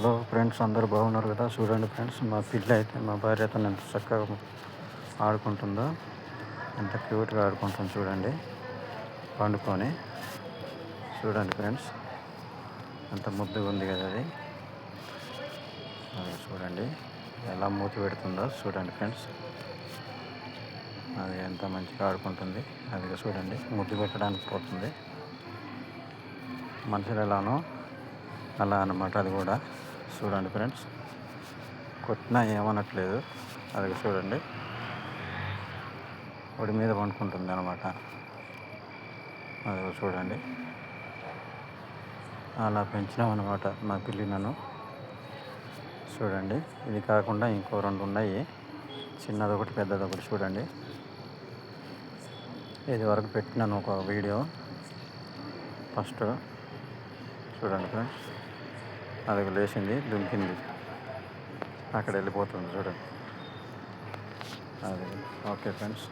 Hello friends, అందరూ బాగున్నారు కదా. చూడండి ఫ్రెండ్స్, మా పిల్ల అయితే మా భార్యతో ఎంత చక్కగా ఆడుకుంటుందో, ఎంత క్యూట్గా ఆడుకుంటుందో చూడండి. పండుకొని చూడండి ఫ్రెండ్స్, ఎంత ముద్దుగా ఉంది కదా అది. అది చూడండి ఎలా మూతి పెడుతుందో చూడండి ఫ్రెండ్స్. అది ఎంత మంచిగా ఆడుకుంటుంది. అది చూడండి, ముద్దు పెట్టడానికి పోతుంది. మనుషులు ఎలానో అలా అన్నమాట. అది కూడా చూడండి ఫ్రెండ్స్, కొట్టినా ఏమనట్లేదు. అది చూడండి, ఒడి మీద పండుకుంటుంది అనమాట. అది చూడండి, అలా పెంచినాం అనమాట మా పిల్లి నన్ను. చూడండి, ఇది కాకుండా ఇంకో 2 ఉన్నాయి, చిన్నదొకటి పెద్దదొకటి. చూడండి, ఇది వరకు పెట్టినాను ఒక వీడియో ఫస్ట్. చూడండి ఫ్రెండ్స్, అది లేచింది, దుంకింది, అక్కడ వెళ్ళిపోతుంది చూడండి. అది ఓకే ఫ్రెండ్స్.